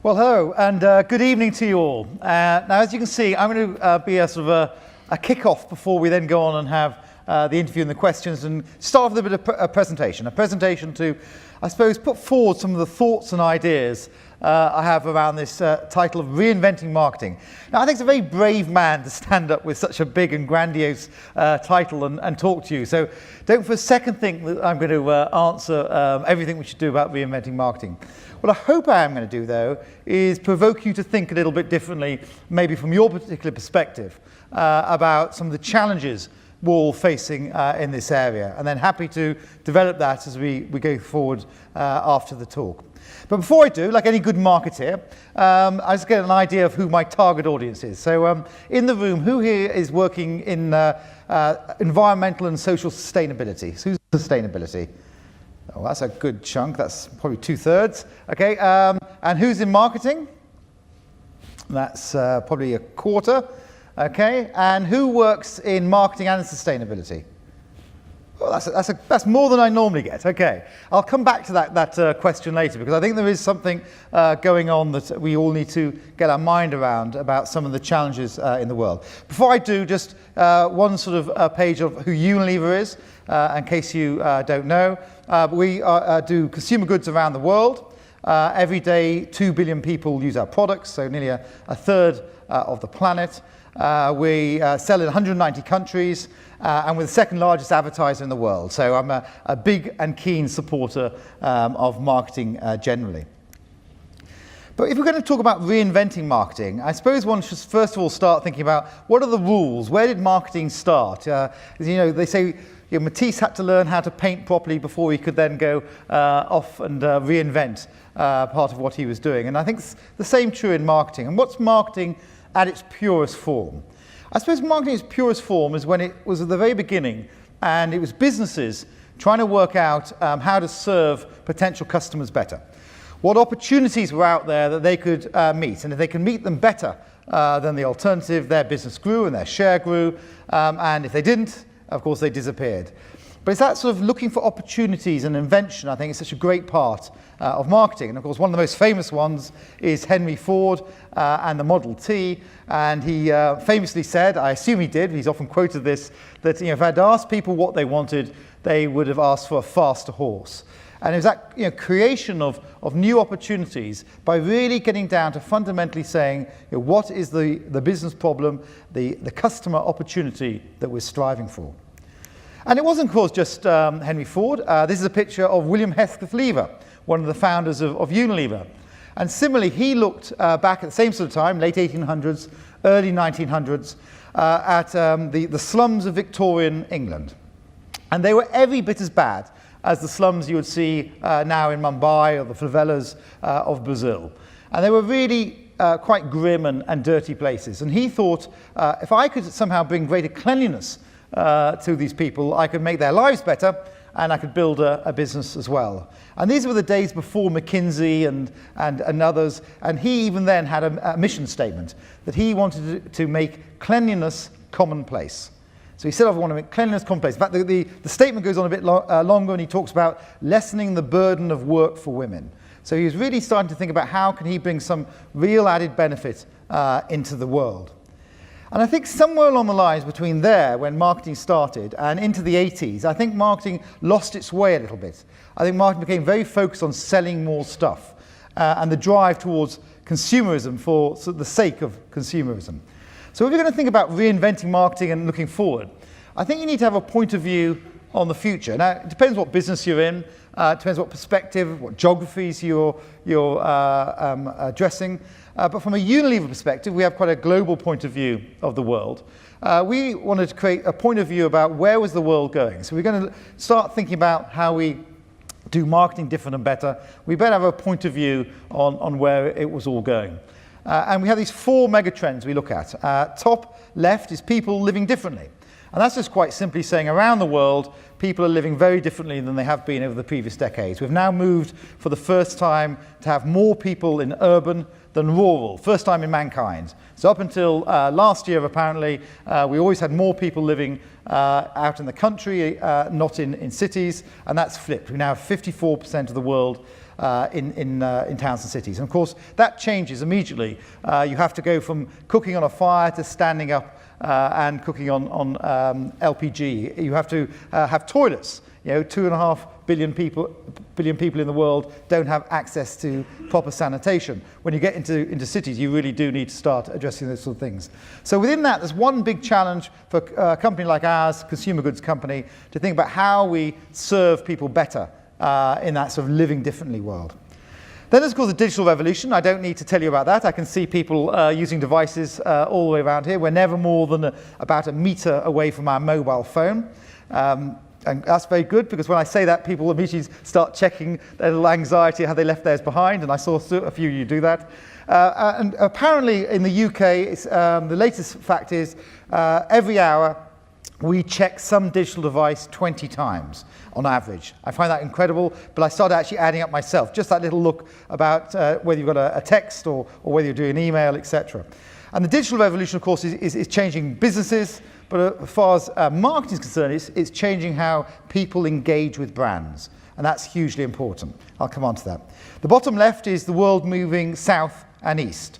Well, hello, and good evening to you all. Now, as you can see, I'm going to be a sort of a kick-off before we then go on and have the interview and the questions, and start with a bit of a presentation to, I suppose, put forward some of the thoughts and ideas I have around this title of Reinventing Marketing. Now, I think it's a very brave man to stand up with such a big and grandiose title and talk to you. So don't for a second think that I'm going to answer everything we should do about reinventing marketing. What I hope I am going to do, though, is provoke you to think a little bit differently, maybe from your particular perspective, about some of the challenges we're all facing in this area, and then happy to develop that as we go forward after the talk. But before I do, like any good marketer, I just get an idea of who my target audience is. So in the room, who here is working in environmental and social sustainability? So who's sustainability? Oh, that's a good chunk. That's probably 2/3. Okay, and who's in marketing? That's probably a quarter. Okay, and who works in marketing and sustainability? Well, that's more than I normally get. Okay, I'll come back to that question later, because I think there is something going on that we all need to get our mind around about some of the challenges in the world. Before I do, just one sort of page of who Unilever is, in case you don't know. We do consumer goods around the world. Every day, 2 billion people use our products, so nearly a third of the planet. We sell in 190 countries, and we're the second largest advertiser in the world. So I'm a big and keen supporter of marketing generally. But if we're going to talk about reinventing marketing, I suppose one should first of all start thinking about what are the rules? Where did marketing start? They say Matisse had to learn how to paint properly before he could then go off and reinvent part of what he was doing. And I think it's the same true in marketing. And what's marketing at its purest form? I suppose marketing at its purest form is when it was at the very beginning, and it was businesses trying to work out how to serve potential customers better. What opportunities were out there that they could meet, and if they can meet them better than the alternative, their business grew and their share grew, and if they didn't, of course, they disappeared. But it's that sort of looking for opportunities and invention, I think, is such a great part of marketing. And of course, one of the most famous ones is Henry Ford and the Model T. And he famously said, I assume he did, he's often quoted this, that if I'd asked people what they wanted, they would have asked for a faster horse. And it was that creation of new opportunities by really getting down to fundamentally saying, what is the business problem, the customer opportunity that we're striving for. And it wasn't, of course, just Henry Ford. This is a picture of William Heathcliff Lever, one of the founders of Unilever. And similarly, he looked back at the same sort of time, late 1800s, early 1900s, at the slums of Victorian England. And they were every bit as bad as the slums you would see now in Mumbai or the favelas of Brazil. And they were really quite grim and dirty places. And he thought, if I could somehow bring greater cleanliness to these people, I could make their lives better, and I could build a business as well. And these were the days before McKinsey and others, and he even then had a mission statement that he wanted to make cleanliness commonplace. So he said, I want to make cleanliness commonplace. In fact, the statement goes on a bit longer, and he talks about lessening the burden of work for women. So he was really starting to think about how can he bring some real added benefit into the world. And I think somewhere along the lines between there, when marketing started, and into the 80s, I think marketing lost its way a little bit. I think marketing became very focused on selling more stuff and the drive towards consumerism for the sake of consumerism. So if you're going to think about reinventing marketing and looking forward, I think you need to have a point of view on the future. Now, it depends what business you're in, it depends what perspective, what geographies you're addressing. But from a Unilever perspective, we have quite a global point of view of the world. We wanted to create a point of view about where was the world going. So we're going to start thinking about how we do marketing different and better. We better have a point of view on where it was all going. And we have these 4 mega trends we look at. Top left is people living differently. And that's just quite simply saying around the world, people are living very differently than they have been over the previous decades. We've now moved for the first time to have more people in urban than rural, first time in mankind. So up until last year, apparently, we always had more people living out in the country, not in cities, and that's flipped. We now have 54% of the world in towns and cities. And of course, that changes immediately. You have to go from cooking on a fire to standing up and cooking on LPG. You have to have toilets. 2.5 billion people in the world don't have access to proper sanitation. When you get into cities, you really do need to start addressing those sort of things. So within that, there's one big challenge for a company like ours, consumer goods company, to think about how we serve people better in that sort of living differently world. Then there's, of course, the digital revolution. I don't need to tell you about that. I can see people using devices all the way around here. We're never more than about a meter away from our mobile phone. And that's very good, because when I say that, people immediately start checking their little anxiety, how they left theirs behind, and I saw a few of you do that. And apparently in the UK, the latest fact is every hour we check some digital device 20 times on average. I find that incredible, but I started actually adding up myself, just that little look about whether you've got a text or whether you're doing an email, etc. And the digital revolution, of course, is changing businesses, but as far as marketing is concerned, it's changing how people engage with brands. And that's hugely important. I'll come on to that. The bottom left is the world moving south and east.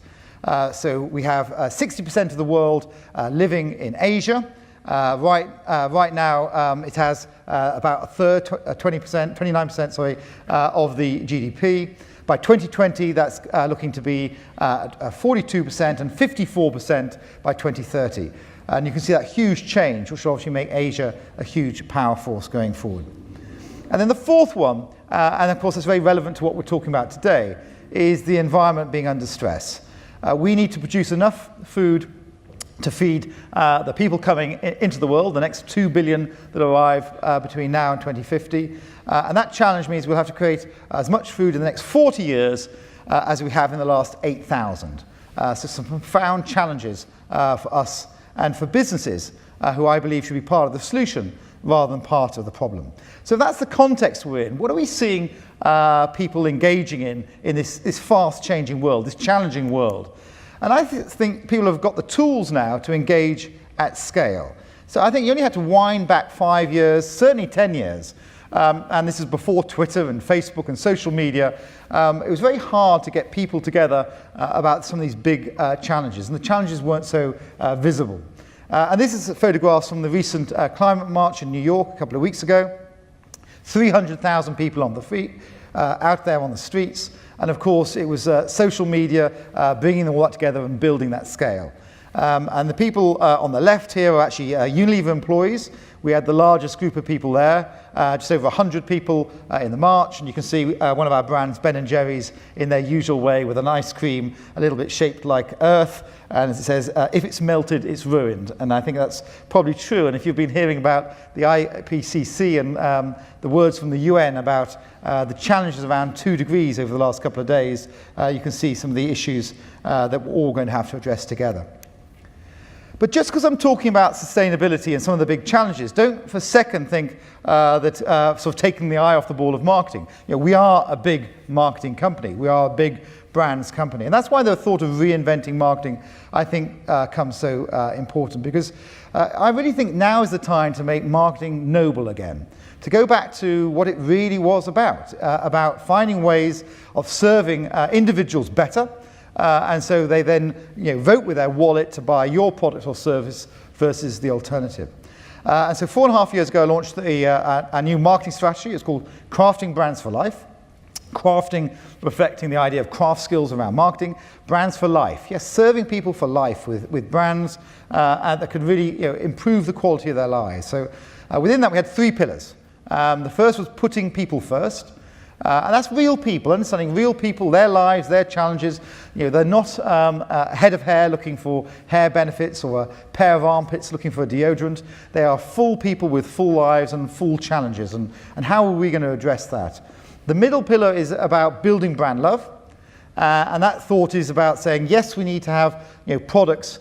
So we have 60% of the world living in Asia. Right now, it has about a third, 29%, of the GDP. By 2020, that's looking to be 42% and 54% by 2030. And you can see that huge change, which will obviously make Asia a huge power force going forward. And then the fourth one, and of course it's very relevant to what we're talking about today, is the environment being under stress. We need to produce enough food to feed the people coming into the world, the next 2 billion that arrive between now and 2050. And that challenge means we'll have to create as much food in the next 40 years as we have in the last 8,000. So some profound challenges for us and for businesses who I believe should be part of the solution rather than part of the problem. So if that's the context we're in, what are we seeing people engaging in this fast-changing world, this challenging world? And I think people have got the tools now to engage at scale. So I think you only had to wind back 5 years, certainly 10 years, and this is before Twitter and Facebook and social media. It was very hard to get people together about some of these big challenges, and the challenges weren't so visible. And this is photographs from the recent climate march in New York a couple of weeks ago. 300,000 people on the feet, out there on the streets. And of course, it was social media bringing all that together and building that scale. And the people on the left here are actually Unilever employees. We had the largest group of people there, just over 100 people in the march. And you can see one of our brands, Ben & Jerry's, in their usual way with an ice cream a little bit shaped like Earth. And it says, if it's melted, it's ruined. And I think that's probably true. And if you've been hearing about the IPCC and the words from the UN about the challenges around 2 degrees over the last couple of days, you can see some of the issues that we're all going to have to address together. But just because I'm talking about sustainability and some of the big challenges, don't for a second think that sort of taking the eye off the ball of marketing. We are a big marketing company. We are a big brands company. And that's why the thought of reinventing marketing, I think, comes so important, because I really think now is the time to make marketing noble again, to go back to what it really was about finding ways of serving individuals better, and so they then vote with their wallet to buy your product or service versus the alternative. And so 4.5 years ago, I launched a new marketing strategy. It's called Crafting Brands for Life. Crafting, reflecting the idea of craft skills around marketing. Brands for life. Yes, serving people for life with brands that could really improve the quality of their lives. So within that, we had 3 pillars. The first was putting people first. And that's real people, understanding real people, their lives, their challenges. They're not a head of hair looking for hair benefits or a pair of armpits looking for a deodorant. They are full people with full lives and full challenges. And how are we going to address that? The middle pillar is about building brand love. And that thought is about saying, yes, we need to have products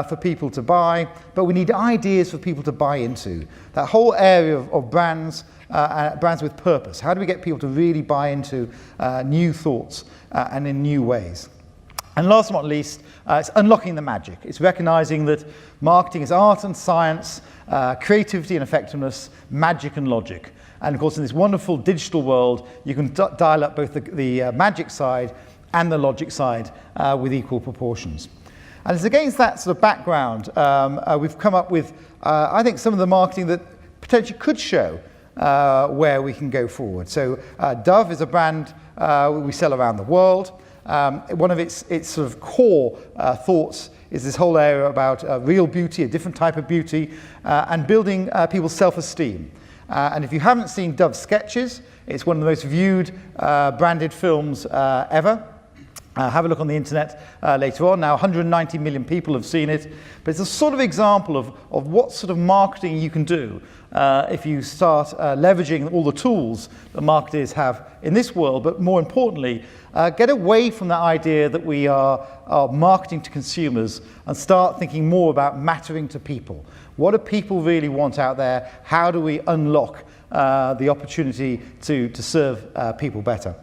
for people to buy, but we need ideas for people to buy into. That whole area of brands, brands with purpose. How do we get people to really buy into new thoughts and in new ways? And last but not least, it's unlocking the magic. It's recognizing that marketing is art and science, creativity and effectiveness, magic and logic. And of course, in this wonderful digital world, you can dial up both the magic side and the logic side with equal proportions. And it's against that sort of background we've come up with, I think, some of the marketing that potentially could show where we can go forward. So Dove is a brand we sell around the world. One of its sort of core thoughts is this whole area about real beauty, a different type of beauty, and building people's self-esteem. And if you haven't seen Dove Sketches, it's one of the most viewed branded films ever. Have a look on the internet later on. Now 190 million people have seen it, but it's a sort of example of what sort of marketing you can do if you start leveraging all the tools that marketers have in this world, but more importantly, get away from the idea that we are marketing to consumers and start thinking more about mattering to people. What do people really want out there? How do we unlock the opportunity to serve people better?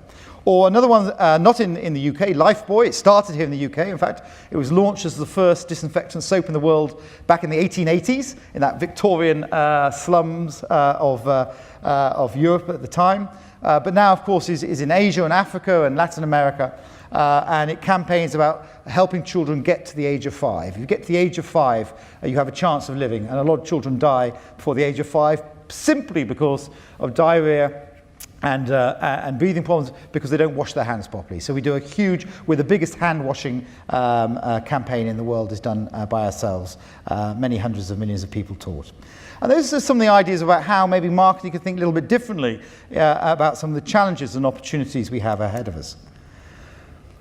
Or another one, not in the UK, Lifebuoy. It started here in the UK. In fact, it was launched as the first disinfectant soap in the world back in the 1880s, in that Victorian slums of Europe at the time. But now, of course, is in Asia and Africa and Latin America. And it campaigns about helping children get to the age of 5. If you get to the age of 5, you have a chance of living. And a lot of children die before the age of 5 simply because of diarrhea and breathing problems, because they don't wash their hands properly. So we do we're the biggest hand washing campaign in the world is done by ourselves, many hundreds of millions of people taught. And those are some of the ideas about how maybe marketing could think a little bit differently about some of the challenges and opportunities we have ahead of us.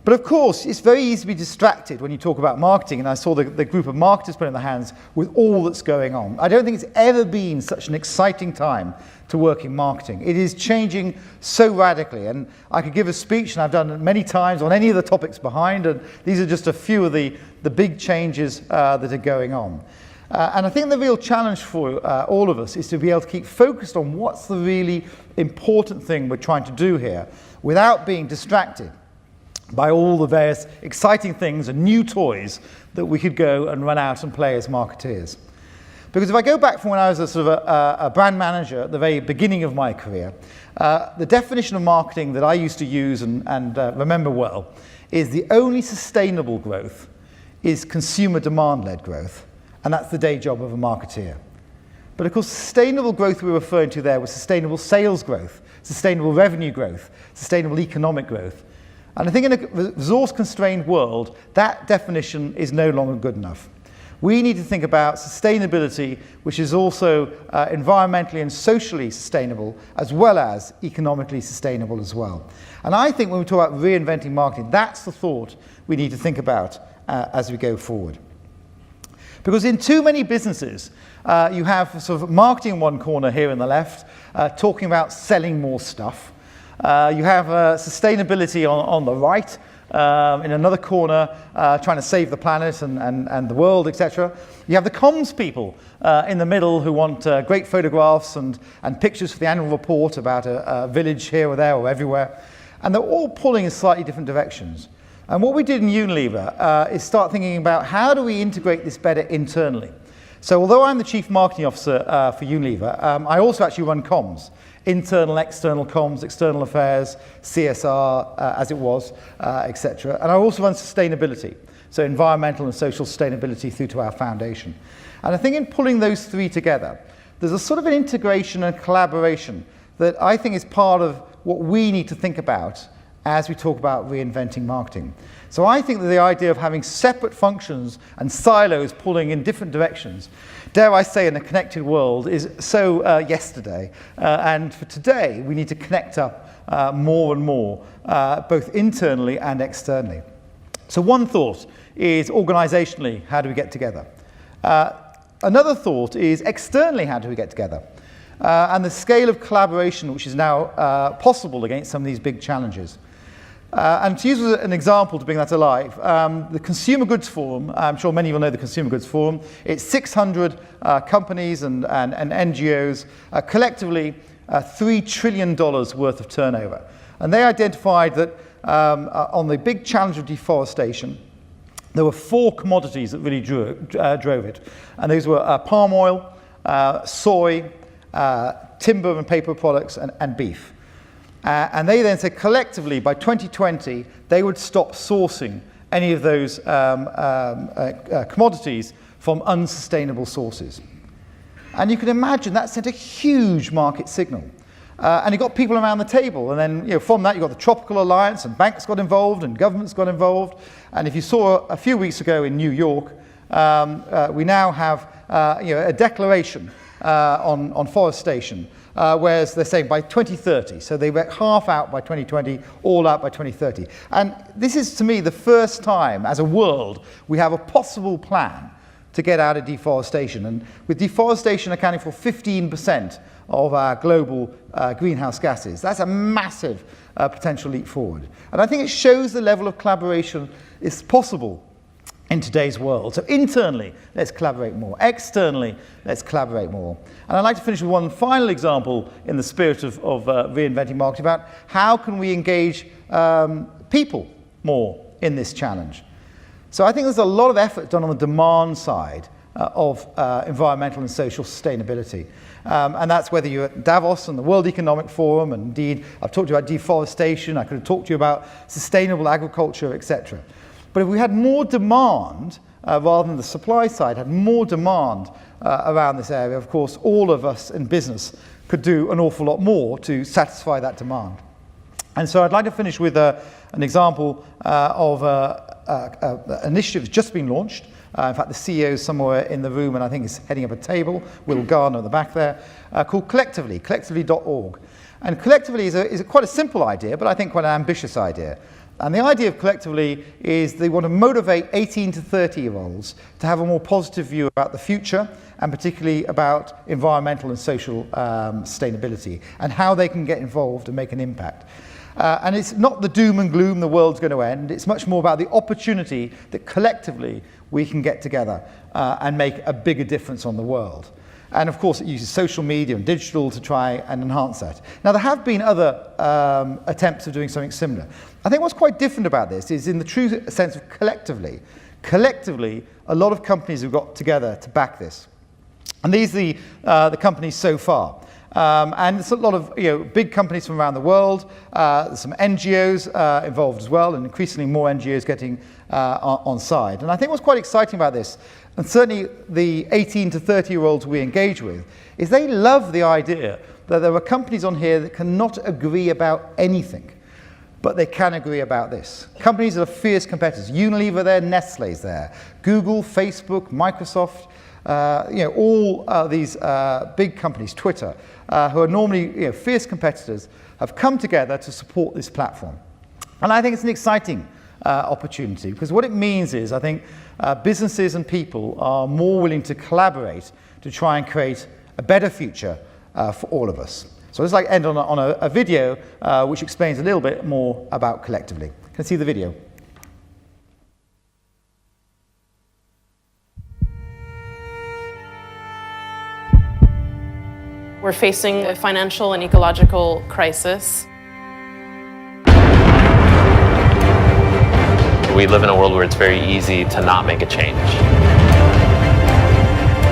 But of course, it's very easy to be distracted when you talk about marketing, and I saw the group of marketers put in their hands with all that's going on. I don't think it's ever been such an exciting time to work in marketing. It is changing so radically, and I could give a speech, and I've done it many times, on any of the topics behind, and these are just a few of the big changes that are going on. And I think the real challenge for all of us is to be able to keep focused on what's the really important thing we're trying to do here without being distracted by all the various exciting things and new toys that we could go and run out and play as marketeers. Because if I go back from when I was a sort of a brand manager at the very beginning of my career, the definition of marketing that I used to use and remember well is the only sustainable growth is consumer demand-led growth, and that's the day job of a marketeer. But of course, sustainable growth we were referring to there was sustainable sales growth, sustainable revenue growth, sustainable economic growth. And I think in a resource-constrained world, that definition is no longer good enough. We need to think about sustainability, which is also environmentally and socially sustainable, as well as economically sustainable as well. And I think when we talk about reinventing marketing, that's the thought we need to think about as we go forward. Because in too many businesses, you have sort of marketing in one corner here in the left, talking about selling more stuff. You have sustainability on the right, in another corner, trying to save the planet and the world, etc. You have the comms people in the middle who want great photographs and pictures for the annual report about a village here or there or everywhere. And they're all pulling in slightly different directions. And what we did in Unilever is start thinking about how do we integrate this better internally. So although I'm the Chief Marketing Officer for Unilever, I also actually run comms. Internal, external comms, external affairs, CSR as it was, etc. And I also run sustainability, so environmental and social sustainability through to our foundation. And I think in pulling those three together, there's a sort of an integration and collaboration that I think is part of what we need to think about as we talk about reinventing marketing. So I think that the idea of having separate functions and silos pulling in different directions, dare I say in a connected world, is so yesterday. And for today, we need to connect up more and more, both internally and externally. So one thought is organizationally, how do we get together? Another thought is externally, how do we get together? And the scale of collaboration which is now possible against some of these big challenges. And to use an example to bring that to life, the Consumer Goods Forum, I'm sure many of you know the Consumer Goods Forum, it's 600 companies and NGOs, collectively $3 trillion worth of turnover. And they identified that on the big challenge of deforestation, there were 4 commodities that really drove it. And those were palm oil, soy, timber and paper products, and beef. And they then said collectively by 2020 they would stop sourcing any of those commodities from unsustainable sources. And you can imagine that sent a huge market signal. And it got people around the table. And then from that you got the Tropical Alliance, and banks got involved and governments got involved. And if you saw a few weeks ago in New York, we now have a declaration on forestation, whereas they're saying by 2030. So they were half out by 2020, all out by 2030. And this is, to me, the first time as a world we have a possible plan to get out of deforestation. And with deforestation accounting for 15% of our global greenhouse gases, that's a massive potential leap forward. And I think it shows the level of collaboration is possible in today's world. So internally, let's collaborate more. Externally, let's collaborate more. And I'd like to finish with one final example in the spirit of reinventing marketing about how can we engage people more in this challenge. So I think there's a lot of effort done on the demand side of environmental and social sustainability. And that's whether you're at Davos and the World Economic Forum, and indeed I've talked to you about deforestation, I could have talked to you about sustainable agriculture, etc. But if we had more demand, rather than the supply side, had more demand around this area, of course, all of us in business could do an awful lot more to satisfy that demand. And so I'd like to finish with an example of an initiative that's just been launched. In fact, the CEO is somewhere in the room, and I think he's heading up a table, Will Garner at the back there, called Collectively, collectively.org. And Collectively is quite a simple idea, but I think quite an ambitious idea. And the idea of Collectively is they want to motivate 18 to 30-year-olds to have a more positive view about the future, and particularly about environmental and social sustainability, and how they can get involved and make an impact. And it's not the doom and gloom, the world's going to end. It's much more about the opportunity that collectively we can get together and make a bigger difference on the world. And of course it uses social media and digital to try and enhance that. Now there have been other attempts of doing something similar. I think what's quite different about this is in the true sense of collectively, a lot of companies have got together to back this. And these are the companies so far. And there's a lot of big companies from around the world. There's some NGOs involved as well, and increasingly more NGOs getting on side. And I think what's quite exciting about this, and certainly the 18 to 30-year-olds we engage with, is they love the idea that there are companies on here that cannot agree about anything, but they can agree about this. Companies that are fierce competitors. Unilever there, Nestle's there. Google, Facebook, Microsoft, all these big companies, Twitter, who are normally fierce competitors, have come together to support this platform. And I think it's an exciting opportunity, because what it means is I think businesses and people are more willing to collaborate to try and create a better future for all of us. So I'd just like to end on a video which explains a little bit more about Collectively. Can I see the video? We're facing a financial and ecological crisis. We live in a world where it's very easy to not make a change.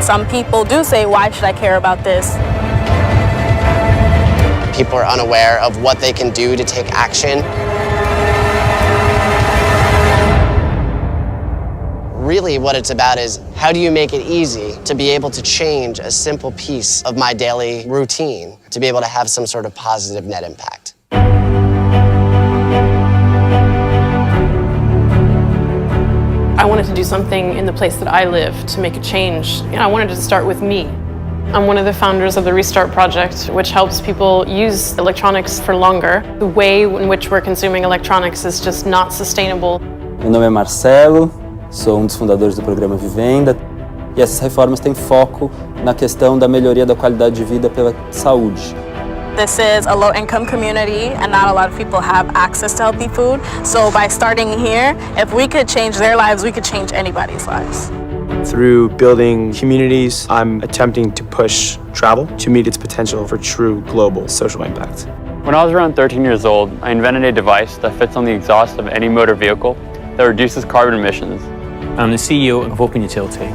Some people do say, why should I care about this? People are unaware of what they can do to take action. Really what it's about is how do you make it easy to be able to change a simple piece of my daily routine to be able to have some sort of positive net impact. I wanted to do something in the place that I live to make a change. I wanted to start with me. I'm one of the founders of the Restart Project, which helps people use electronics for longer. The way in which we're consuming electronics is just not sustainable. Meu nome é Marcelo, sou dos fundadores do programa Vivenda, e essas reformas têm foco na questão da melhoria da qualidade de vida pela saúde. This is a low-income community, and not a lot of people have access to healthy food. So by starting here, if we could change their lives, we could change anybody's lives. Through building communities, I'm attempting to push travel to meet its potential for true global social impact. When I was around 13 years old, I invented a device that fits on the exhaust of any motor vehicle that reduces carbon emissions. I'm the CEO of Open Utility.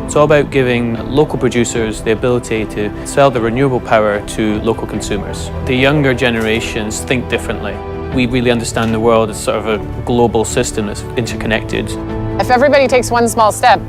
It's all about giving local producers the ability to sell the renewable power to local consumers. The younger generations think differently. We really understand the world as sort of a global system that's interconnected. If everybody takes one small step,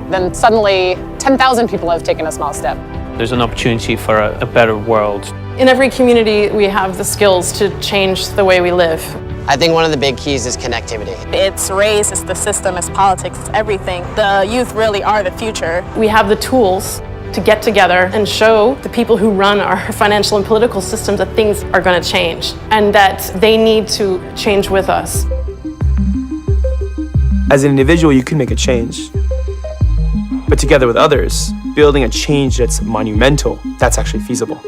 then suddenly 10,000 people have taken a small step. There's an opportunity for a better world. In every community, we have the skills to change the way we live. I think one of the big keys is connectivity. It's race, it's the system, it's politics, it's everything. The youth really are the future. We have the tools to get together and show the people who run our financial and political systems that things are going to change and that they need to change with us. As an individual, you can make a change. But together with others, building a change that's monumental, that's actually feasible.